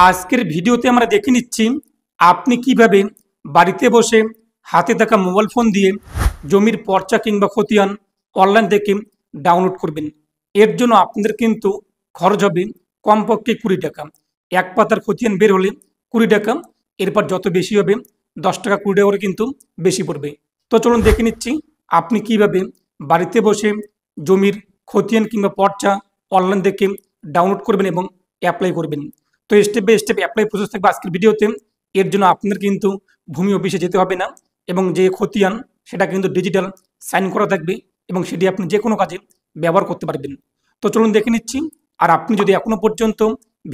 আজকের ভিডিওতে আমরা দেখে নিচ্ছি আপনি কিভাবে বাড়িতে বসে হাতে থাকা মোবাইল ফোন দিয়ে জমির পর্চা কিংবা খতিয়ান অনলাইন থেকে ডাউনলোড করবেন। এর জন্য আপনাদের কিন্তু খরচ হবে কমপক্ষে 20 টাকা। এক পাতার খতিয়ান বের হলে 20 টাকা, এরপর যত বেশি হবে 10 টাকা 20 টাকা করে কিন্তু বেশি পড়বে। তো চলুন দেখে নিচ্ছি আপনি কিভাবে বাড়িতে বসে জমির খতিয়ান কিংবা পর্চা অনলাইন থেকে ডাউনলোড করবেন এবং অ্যাপ্লাই করবেন। তো step by step apply process থাকবে আজকের ভিডিওতে। এর জন্য আপনাদের কিন্তু ভূমি অফিসে যেতে হবে না এবং যে খতিয়ান সেটা কিন্তু ডিজিটাল সাইন করা থাকবে এবং সেটি আপনি যে কোনো কাজে ব্যবহার করতে পারবেন। তো চলুন দেখে নিচ্ছি। আর আপনি যদি এখনও পর্যন্ত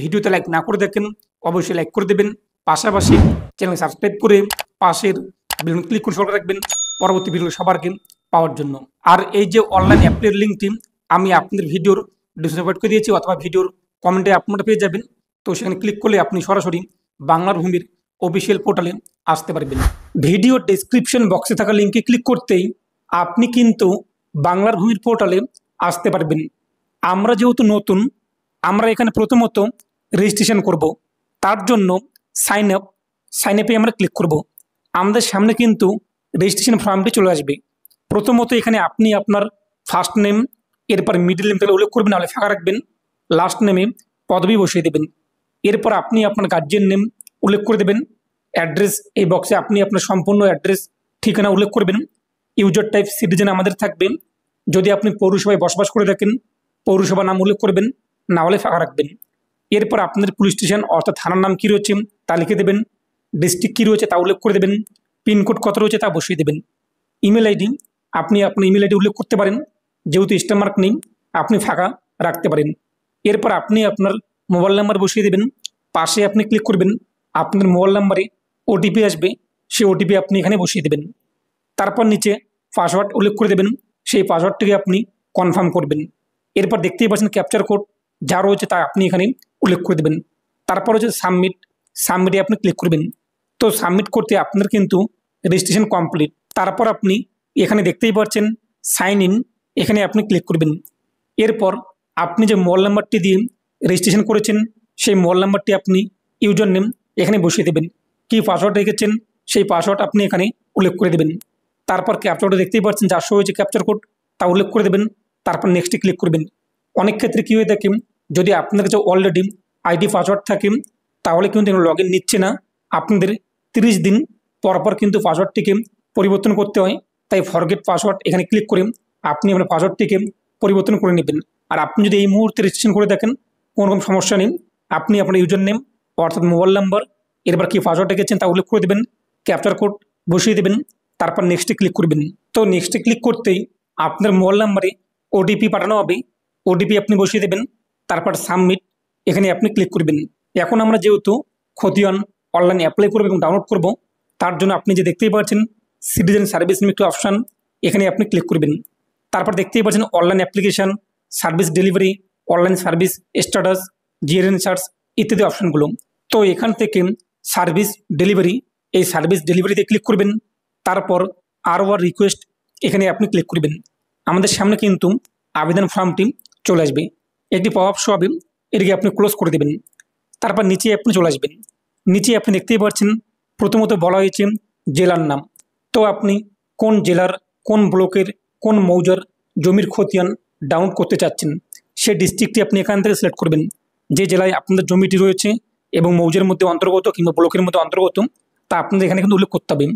ভিডিওতে লাইক না করে দেখেন অবশ্যই লাইক করে দেবেন, পাশাপাশি চ্যানেল সাবস্ক্রাইব করে পাশের বেল ক্লিক করে সরকার রাখবেন পরবর্তী ভিডিও সবার আগে পাওয়ার জন্য। আর এই যে অনলাইন অ্যাপ্লাইয়ের লিঙ্কটি আমি আপনাদের ভিডিওর ডিসক্রিপশনে করে দিয়েছি অথবা ভিডিওর কমেন্টে আপনারা পেয়ে যাবেন। তো সেখানে ক্লিক করলে আপনি সরাসরি বাংলার ভূমির অফিসিয়াল পোর্টালে আসতে পারবেন। ভিডিও ডেসক্রিপশন বক্সে থাকা লিঙ্কে ক্লিক করতেই আপনি কিন্তু বাংলার ভূমির পোর্টালে আসতে পারবেন। আমরা যেহেতু নতুন, আমরা এখানে প্রথমত রেজিস্ট্রেশন করব। তার জন্য সাইন আপে আমরা ক্লিক করব। আমাদের সামনে কিন্তু রেজিস্ট্রেশন ফর্মটি চলে আসবে। প্রথমত এখানে আপনি আপনার ফার্স্ট নেম, এরপর মিডল নেম তাহলে উল্লেখ করবেন, নাহলে ফাঁকা রাখবেন, লাস্ট নেমে পদবি বসিয়ে দেবেন। এরপর আপনি আপনার গার্জিয়ান নেম উল্লেখ করে দেবেন। অ্যাড্রেস এই বক্সে আপনি আপনার সম্পূর্ণ অ্যাড্রেস ঠিকানা উল্লেখ করবেন। ইউজার টাইপ সিটিজেন আমাদের থাকবে। যদি আপনি পৌরসভায় বসবাস করে থাকেন পৌরসভা নাম উল্লেখ করবেন, না হলে ফাঁকা রাখবেন। এরপর আপনাদের পুলিশ স্টেশন অর্থাৎ থানার নাম কী রয়েছে তা লিখে দেবেন। ডিস্ট্রিক্ট কী রয়েছে তা উল্লেখ করে দেবেন। পিনকোড কত রয়েছে তা বসিয়ে দেবেন। ইমেল আইডি আপনি আপনার ইমেল আইডি উল্লেখ করতে পারেন, যেহেতু স্টার মার্ক নেই আপনি ফাঁকা রাখতে পারেন। এরপর আপনি আপনার মোবাইল নাম্বার বসিয়ে দেবেন। পাশে আপনি ক্লিক করবেন, আপনার মোবাইল নাম্বারে ওটিপি আসবে, সেই ওটিপি আপনি এখানে বসিয়ে দেবেন। তারপর নিচে পাসওয়ার্ড উল্লেখ করে দেবেন, সেই পাসওয়ার্ডটিকে আপনি কনফার্ম করবেন। এরপর দেখতেই পাচ্ছেন ক্যাপচার কোড যা রয়েছে তা আপনি এখানে উল্লেখ করে দেবেন। তারপর হচ্ছে সাবমিটে আপনি ক্লিক করবেন। তো সাবমিট করতে আপনার কিন্তু রেজিস্ট্রেশন কমপ্লিট। তারপর আপনি এখানে দেখতেই পাচ্ছেন সাইন ইন, এখানে আপনি ক্লিক করবেন। এরপর আপনি যে মোবাইল নাম্বারটি দিয়ে রেজিস্ট্রেশন করেছেন সেই মোবাইল নাম্বারটি আপনি ইউজার নেম এখানে বসিয়ে দেবেন। কী পাসওয়ার্ড রেখেছেন সেই পাসওয়ার্ড আপনি এখানে উল্লেখ করে দেবেন। তারপর ক্যাপচারটা দেখতেই পাচ্ছেন যা শো হয়েছে ক্যাপচার কোড তা উল্লেখ করে দেবেন। তারপর নেক্সটে ক্লিক করবেন। অনেক ক্ষেত্রে কী হয়ে থাকে, যদি আপনার কাছে অলরেডি আইডি পাসওয়ার্ড থাকে তাহলে কিন্তু লগ ইন নিচ্ছে না। আপনাদের 30 দিন পর কিন্তু পাসওয়ার্ডটিকে পরিবর্তন করতে হয়। তাই ফরগেট পাসওয়ার্ড এখানে ক্লিক করে আপনি আপনার পাসওয়ার্ডটিকে পরিবর্তন করে নেবেন। আর আপনি যদি এই মুহূর্তে রেজিস্ট্রেশন করে দেখেন কোনো রকম সমস্যা নেই, আপনি আপনার ইউজার নেম অর্থাৎ মোবাইল নাম্বার, এরপর কী পাসওয়ার্ড রেখেছেন তা উল্লেখ করে দেবেন, ক্যাপচার কোড বসিয়ে দেবেন, তারপর নেক্সটে ক্লিক করবেন। তো নেক্সটে ক্লিক করতেই আপনার মোবাইল নাম্বারে ওটিপি পাঠানো হবে, ওটিপি আপনি বসিয়ে দেবেন। তারপর সাবমিট এখানে আপনি ক্লিক করবেন। এখন আমরা যেহেতু খতিয়ান অনলাইনে অ্যাপ্লাই করবো এবং ডাউনলোড করব, তার জন্য আপনি যে দেখতেই পাচ্ছেন সিটিজেন সার্ভিস নামে একটি অপশান, এখানে আপনি ক্লিক করবেন। তারপর দেখতেই পাচ্ছেন online application, service delivery, online service status, GRN search ইত্যাদি অপশানগুলো। তো এখান থেকে সার্ভিস ডেলিভারি, এই সার্ভিস ডেলিভারিতে ক্লিক করবেন। তারপর আর রিকোয়েস্ট এখানে আপনি ক্লিক করবেন। আমাদের সামনে কিন্তু আবেদন ফর্মটি চলে আসবে, একটি পপ আপ শো হবে, এটিকে আপনি ক্লোজ করে দেবেন। তারপর নিচে আপনি চলে আসবেন। নিচে আপনি দেখতেই পাচ্ছেন প্রথমত বলা হয়েছে জেলার নাম। তো আপনি কোন জেলার, কোন ব্লকের, কোন মৌজার জমির খতিয়ান ডাউনলোড করতে চাচ্ছেন সেই ডিস্ট্রিক্টটি আপনি এখান থেকে সিলেক্ট করবেন। যে জেলায় আপনাদের জমিটি রয়েছে এবং মৌজার মধ্যে অন্তর্গত কিংবা ব্লকের মধ্যে অন্তর্গত তা আপনাদের এখানে কিন্তু উল্লেখ করতে হবে।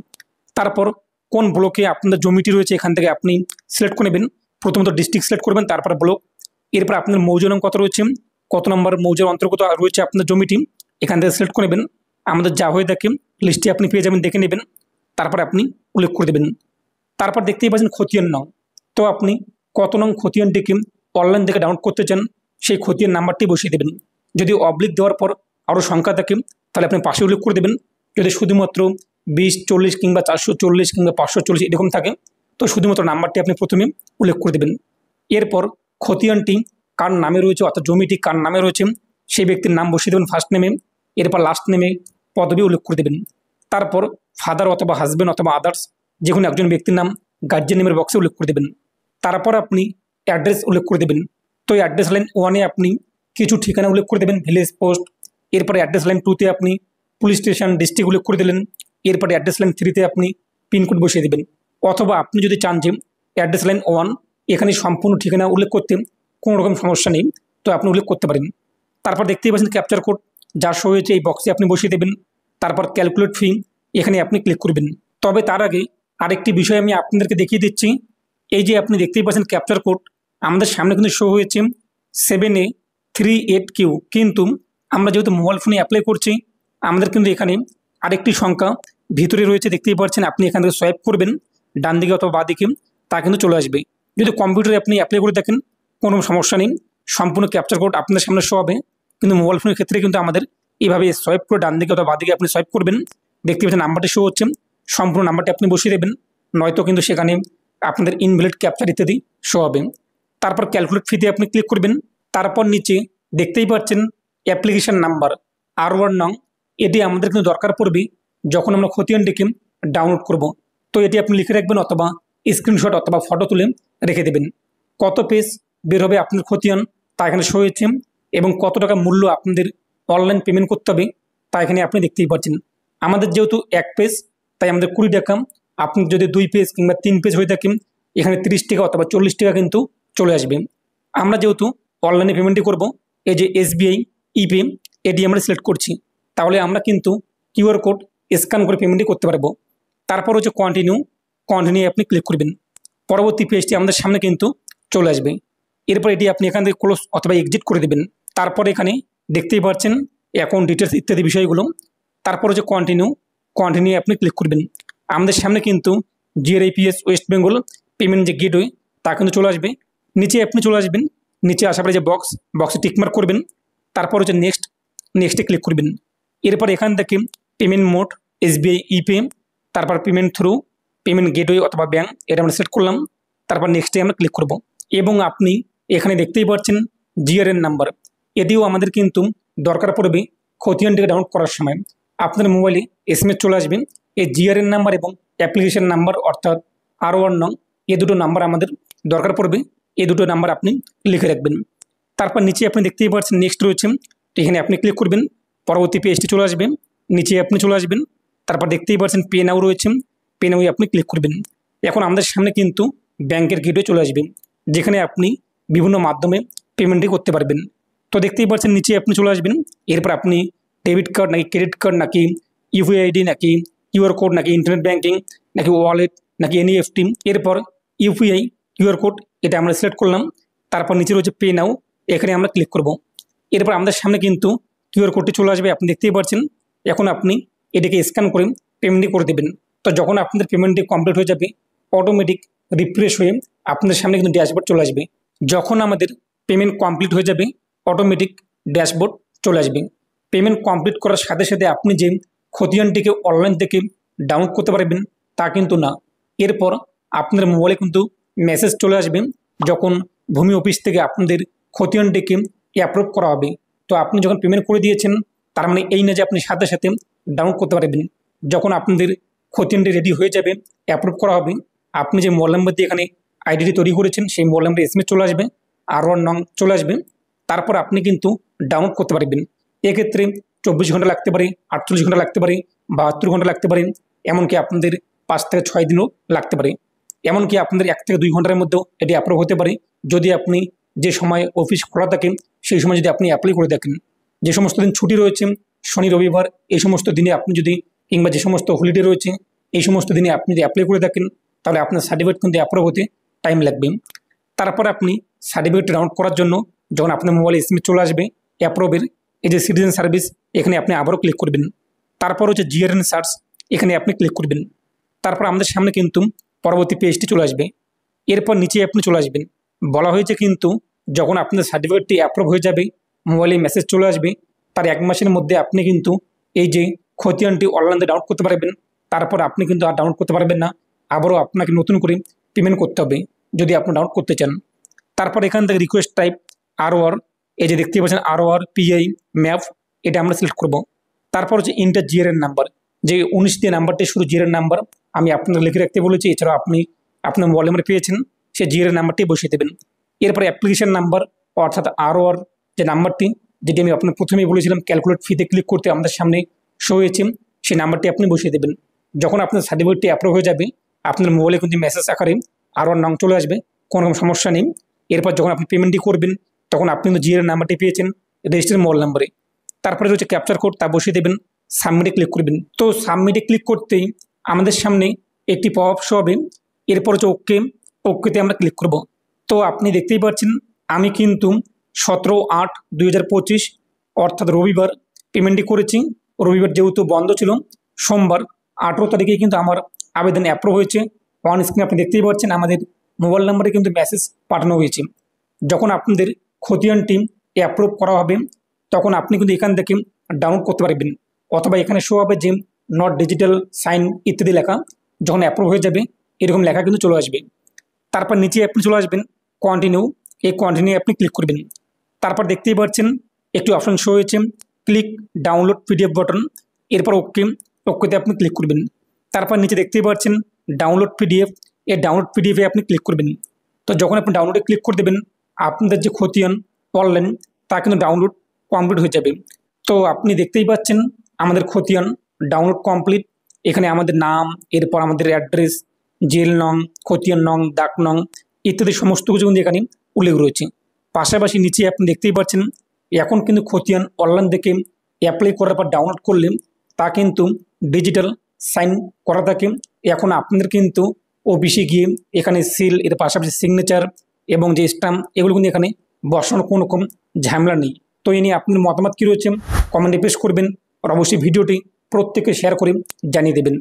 তারপর কোন ব্লকে আপনাদের জমিটি রয়েছে এখান থেকে আপনি সিলেক্ট করে নেবেন। প্রথমত ডিস্ট্রিক্ট সিলেক্ট করবেন, তারপর ব্লক, এরপর আপনার মৌজা নাম কত রয়েছে, কত নম্বর মৌজার অন্তর্গত রয়েছে আপনার জমিটি এখান থেকে সিলেক্ট করে নেবেন। আমাদের যা হয়ে থাকে লিস্টে আপনি পেয়ে যাবেন, দেখে নেবেন, তারপর আপনি উল্লেখ করে দেবেন। তারপর দেখতেই পাচ্ছেন খতিয়ান নং। তো আপনি কত নং খতিয়ানটিকে অনলাইন থেকে ডাউনলোড করতে চান সেই খতিয়ান নাম্বারটি বসিয়ে দেবেন। যদি অবলিক দেওয়ার পর আরও সংখ্যা থাকে তাহলে আপনি পাশে উল্লেখ করে দেবেন। যদি শুধুমাত্র 20, 40 কিংবা 440 কিংবা 540 এরকম থাকে তো শুধুমাত্র নাম্বারটি আপনি প্রথমে উল্লেখ করে দেবেন। এরপর খতিয়ানটি কার নামে রয়েছে অর্থাৎ জমিটি কার নামে রয়েছে সেই ব্যক্তির নাম বসিয়ে দেবেন ফার্স্ট নেমে, এরপর লাস্ট নেমে পদবি উল্লেখ করে দেবেন। তারপর ফাদার অথবা হাজব্যান্ড অথবা আদার্স যে কোনো একজন ব্যক্তির নাম গার্জিয়ান নেমের বক্সে উল্লেখ করে দেবেন। তারপর আপনি অ্যাড্রেস উল্লেখ করে দেবেন। তো অ্যাড্রেস লাইন 1-এ আপনি কিছু ঠিকানা উল্লেখ করে দেবেন, ভিলেজ, পোস্ট, এরপরে অ্যাড্রেস লাইন 2তে আপনি পুলিশ স্টেশন ডিস্ট্রিক্ট উল্লেখ করে দিলেন। এরপরে অ্যাড্রেস লাইন 3তে আপনি পিনকোড বসিয়ে দেবেন। অথবা আপনি যদি চান যে অ্যাড্রেস লাইন 1 এখানে সম্পূর্ণ ঠিকানা উল্লেখ করতে কোনো রকম সমস্যা নেই, তো আপনি উল্লেখ করতে পারেন। তারপর দেখতেই পাচ্ছেন ক্যাপচার কোড যা শো হয়েছে এই বক্সে আপনি বসিয়ে দেবেন। তারপর ক্যালকুলেট ফি এখানে আপনি ক্লিক করবেন। তবে তার আগে আরেকটি বিষয় আমি আপনাদেরকে দেখিয়ে দিচ্ছি। এই যে আপনি দেখতেই পাচ্ছেন ক্যাপচার কোড আমাদের সামনে কিন্তু শো হয়েছে 7A38Q, কিন্তু আমরা যেহেতু মোবাইল ফোনে অ্যাপ্লাই করছি আমাদের কিন্তু এখানে আরেকটি সংখ্যা ভিতরে রয়েছে, দেখতেই পাচ্ছেন। আপনি এখান থেকে সোয়াইপ করবেন ডান দিকে অথবা বাঁ দিকে, তা কিন্তু চলে আসবে। যদি কম্পিউটারে আপনি অ্যাপ্লাই করে দেখেন কোনো সমস্যা নেই, সম্পূর্ণ ক্যাপচার কোড আপনাদের সামনে শো হবে। কিন্তু মোবাইল ফোনের ক্ষেত্রে কিন্তু আমাদের এইভাবে সোয়াইপ করে ডান দিকে অথবা বাঁ দিকে আপনি সোয়াইপ করবেন, দেখতে পাচ্ছেন নাম্বারটি শো হচ্ছে, সম্পূর্ণ নাম্বারটি আপনি বসিয়ে দেবেন, নয়তো কিন্তু সেখানে আপনাদের ইনভ্যালিড ক্যাপচার ইত্যাদি শো হবে। তারপর ক্যালকুলেট ফিতে আপনি ক্লিক করবেন। তারপর নিচে দেখতেই পাচ্ছেন অ্যাপ্লিকেশন নাম্বার R1 নং, এটি আমাদের কিন্তু দরকার পড়বে যখন আমরা খতিয়ানটিকে ডাউনলোড করব। তো এটি আপনি লিখে রাখবেন অথবা স্ক্রিনশট অথবা ফটো তুলে রেখে দেবেন। কত পেজ বের হবে আপনার খতিয়ান তা এখানে শো হয়েছে, এবং কত টাকা মূল্য আপনাদের অনলাইন পেমেন্ট করতে হবে তা এখানে আপনি দেখতেই পাচ্ছেন। আমাদের যেহেতু 1 পেজ তাই আমাদের 20 টাকা, আপনি যদি 2 পেজ কিংবা 3 পেজ হয়ে থাকেন এখানে 30 টাকা অথবা 40 টাকা কিন্তু চলে আসবে। আমরা যেহেতু অনলাইনে পেমেন্টই করব, এই যে SBI ইপে এটি আমরা সিলেক্ট করছি, তাহলে আমরা কিন্তু QR কোড স্ক্যান করে পেমেন্টই করতে পারবো। তারপর হচ্ছে কন্টিনিউ আপনি ক্লিক করবেন। পরবর্তী পেজটি আমাদের সামনে কিন্তু চলে আসবে। এরপর এটি আপনি এখান থেকে ক্লোজ অথবা এক্সিট করে দেবেন। তারপর এখানে দেখতেই পাচ্ছেন অ্যাকাউন্ট ডিটেলস ইত্যাদি বিষয়গুলো। তারপর হচ্ছে কন্টিনিউ আপনি ক্লিক করবেন। আমাদের সামনে কিন্তু GRIPS ওয়েস্ট বেঙ্গল পেমেন্ট যে গেটওয়ে তা কিন্তু চলে আসবে। নিচে আপনি চলে আসবেন, নিচে আসার পরে যে বক্সে টিকমার্ক করবেন। তারপর হচ্ছে নেক্সটে ক্লিক করবেন। এরপর এখান থেকে পেমেন্ট মোড SBI ইপে, তারপর পেমেন্ট থ্রু, পেমেন্ট গেটওয়ে অথবা ব্যাঙ্ক, এটা আমরা সিলেক্ট করলাম। তারপর নেক্সটে আমরা ক্লিক করব। এবং আপনি এখানে দেখতেই পাচ্ছেন GRN নাম্বার, এটিও আমাদের কিন্তু দরকার পড়বে খতিয়ানটিকে ডাউনলোড করার সময়। আপনার মোবাইলে SMS চলে আসবে এই GRN নাম্বার এবং অ্যাপ্লিকেশন নাম্বার অর্থাৎ R1 নং, এই দুটো নাম্বার আমাদের দরকার পড়বে। এই দুটো নাম্বার আপনি লিখে রাখবেন। তারপর নিচে আপনি দেখতেই পাচ্ছেন নেক্সট রয়েছে, এখানে আপনি ক্লিক করবেন। পরবর্তী পেজটি চলে আসবে, নিচে আপনি চলে আসবেন। তারপর দেখতেই পাচ্ছেন পে নাও রয়েছে, পে নাও আপনি ক্লিক করবেন। এখন আমাদের সামনে কিন্তু ব্যাংকের গেটওয়ে চলে আসবে, যেখানে আপনি বিভিন্ন মাধ্যমে পেমেন্টই করতে পারবেন। তো দেখতেই পাচ্ছেন নিচে আপনি চলে আসবেন। এরপর আপনি ডেবিট কার্ড নাকি ক্রেডিট কার্ড নাকি UPI ID নাকি QR কোড নাকি ইন্টারনেট ব্যাঙ্কিং নাকি ওয়ালেট নাকি NEFT, এরপর UPI QR কোড এটা আমরা সিলেক্ট করলাম। তারপর নিচে রয়েছে পে নাও, এখানে আমরা ক্লিক করব। এরপর আমাদের সামনে কিন্তু QR কোডটি চলে আসবে, আপনি দেখতেই পাচ্ছেন। এখন আপনি এটাকে স্ক্যান করে পেমেন্টটি করে দেবেন। তো যখন আপনাদের পেমেন্টটি কমপ্লিট হয়ে যাবে অটোমেটিক রিফ্রেশ হয়ে আপনাদের সামনে কিন্তু ড্যাশবোর্ড চলে আসবে। যখন আমাদের পেমেন্ট কমপ্লিট হয়ে যাবে অটোমেটিক ড্যাশবোর্ড চলে আসবে। পেমেন্ট কমপ্লিট করার সাথে সাথে আপনি যে খতিয়ানটিকে অনলাইন থেকে ডাউনলোড করতে পারবেন তা কিন্তু না। এরপর আপনাদের মোবাইলে কিন্তু মেসেজ চলে আসবে যখন ভূমি অফিস থেকে আপনাদের খতিয়ানটিকে অ্যাপ্রুভ করা হবে। তো আপনি যখন পেমেন্ট করে দিয়েছেন তার মানে এই না যে আপনি সাথে সাথে ডাউনলোড করতে পারবেন। যখন আপনাদের খতিয়ানটি রেডি হয়ে যাবে, অ্যাপ্রুভ করা হবে, আপনি যে মোবাইল নাম্বার দিয়ে এখানে আইডিটি তৈরি করেছেন সেই মোবাইল নাম্বারে SMS চলে আসবে, R1 নং চলে আসবে। তারপর আপনি কিন্তু ডাউনলোড করতে পারবেন। এক্ষেত্রে 24 ঘন্টা লাগতে পারে, 48 ঘন্টা লাগতে পারে, 72 ঘন্টা লাগতে পারে, এমনকি আপনাদের 5 থেকে 6 দিনও লাগতে পারে। এমনকি আপনাদের 1 থেকে 2 ঘন্টার মধ্যেও এটি অ্যাপ্রুভ হতে পারে যদি আপনি যে সময় অফিস খোলা থাকে সেই সময় যদি আপনি অ্যাপ্লাই করে দেখেন। যে সমস্ত দিন ছুটি রয়েছে শনি রবিবার এই সমস্ত দিনে আপনি যদি, কিংবা যে সমস্ত হলিডে রয়েছে এই সমস্ত দিনে আপনি যদি অ্যাপ্লাই করে দেখেন তাহলে আপনার সার্টিফিকেট কিন্তু অ্যাপ্রুভ হতে টাইম লাগবে। তারপর আপনি সার্টিফিকেট ডাউনলোড করার জন্য যখন আপনার মোবাইলে SMS চলে আসবে অ্যাপ্রুভের, এই যে সিটিজেন সার্ভিস এখানে আপনি আবারও ক্লিক করবেন। তারপর হচ্ছে GRN সার্চ, এখানে আপনি ক্লিক করবেন। তারপর আমাদের সামনে কিন্তু পরবর্তী পেজটি চলে আসবে। এরপর নিচে আপনি চলে আসবেন। বলা হয়েছে কিন্তু যখন আপনার সার্টিফিকেটটি অ্যাপ্রুভ হয়ে যাবে মোবাইলে মেসেজ চলে আসবে, তার 1 মাসের মধ্যে আপনি কিন্তু এই যে খতিয়ানটি অনলাইনে ডাউনলোড করতে পারবেন। তারপর আপনি কিন্তু আর ডাউনলোড করতে পারবেন না, আবারও আপনাকে নতুন করে পেমেন্ট করতে হবে যদি আপনি ডাউনলোড করতে চান। তারপর এখান থেকে রিকোয়েস্ট টাইপ ROR, এই যে দেখতে পাচ্ছেন ROR PI ম্যাপ, এটা আমরা সিলেক্ট করব। তারপর হচ্ছে ইন্টার GRN নাম্বার, যে 19 দিয়ে নাম্বারটি শুরু GRN নাম্বার আমি আপনাকে লিখে রাখতে বলেছি, এছাড়াও আপনি আপনার মোবাইল নাম্বার পেয়েছেন সেই GRN নাম্বারটি বসিয়ে দেবেন। এরপর অ্যাপ্লিকেশন নাম্বার অর্থাৎ ROR যে নাম্বারটি যেটি আমি আপনার প্রথমেই বলেছিলাম ক্যালকুলেট ফিতে ক্লিক করতে আমাদের সামনে শো হয়েছে, সেই নাম্বারটি আপনি বসিয়ে দেবেন। যখন আপনার সার্টিফিকেটটি অ্যাপ্রুভ হয়ে যাবে আপনার মোবাইলে কিন্তু মেসেজ আকারে আরও নং চলে আসবে, কোনো রকম সমস্যা নেই। এরপর যখন আপনি পেমেন্টটি করবেন তখন আপনি কিন্তু জিএর নাম্বারটি পেয়েছেন রেজিস্টার্ড মোবাইল নাম্বারে। তারপরে রয়েছে ক্যাপচার কোড, তা বসিয়ে দেবেন, সাবমিটে ক্লিক করবেন। তো সাবমিটে ক্লিক করতেই আমাদের সামনে একটি পপ আপ শো হবে। এরপর হচ্ছে ওকেতে আমরা ক্লিক করব। তো আপনি দেখতেই পাচ্ছেন আমি কিন্তু 17/8/2025 অর্থাৎ রবিবার পেমেন্টটি করেছি। রবিবার যেহেতু বন্ধ ছিল, সোমবার 18 তারিখে কিন্তু আমার আবেদন অ্যাপ্রুভ হয়েছে। অন স্ক্রিনে আপনি দেখতেই পাচ্ছেন আমাদের মোবাইল নাম্বারে কিন্তু মেসেজ পাঠানো হয়েছে। যখন আপনাদের খতিয়ানটি অ্যাপ্রুভ করা হবে তখন আপনি কিন্তু এখান থেকে ডাউনলোড করতে পারবেন, অথবা এখানে শো হবে যে নট ডিজিটাল সাইন ইত্যাদি লেখা। যখন অ্যাপ্রুভ হয়ে যাবে এরকম লেখা কিন্তু চলে আসবে। তারপর নিচে আপনি চলে আসবেন কন্টিনিউ, এই কন্টিনিউ আপনি ক্লিক করবেন। তারপর দেখতেই পাচ্ছেন একটি অপশন শো হয়েছে ক্লিক ডাউনলোড পিডিএফ বাটন। এরপর ওকেতে আপনি ক্লিক করবেন। তারপর নিচে দেখতেই পাচ্ছেন ডাউনলোড পিডিএফ, এই ডাউনলোড পিডিএফে আপনি ক্লিক করবেন। তো যখন আপনি ডাউনলোডে ক্লিক করে দেবেন আপনাদের যে খতিয়ান অনলাইন তা কিন্তু ডাউনলোড কমপ্লিট হয়ে যাবে। তো আপনি দেখতেই পাচ্ছেন আমাদের খতিয়ান ডাউনলোড কমপ্লিট। এখানে আমাদের নাম, এরপর আমাদের অ্যাড্রেস, জেল নং, খতিয়ান নং, ডাক নং ইত্যাদি সমস্ত কিছু কিন্তু এখানে উল্লেখ রয়েছে। পাশাপাশি নিচে আপনি দেখতেই পাচ্ছেন এখন কিন্তু খতিয়ান অনলাইন থেকে অ্যাপ্লাই করার পর ডাউনলোড করলে তা কিন্তু ডিজিটাল সাইন করা থাকে। এখন আপনাদের কিন্তু অফিসে গিয়ে এখানে সিল, এর পাশাপাশি সিগনেচার এবং যে স্ট্যাম্প এগুলো কিন্তু এখানে বসানোর কোনো রকম ঝামেলা নেই। তো এই নিয়ে আপনার মতামত কী রয়েছে কমেন্টে পেশ করবেন, আর অবশ্যই ভিডিওটি প্রত্যেকে শেয়ার করে জানিয়ে দেবেন।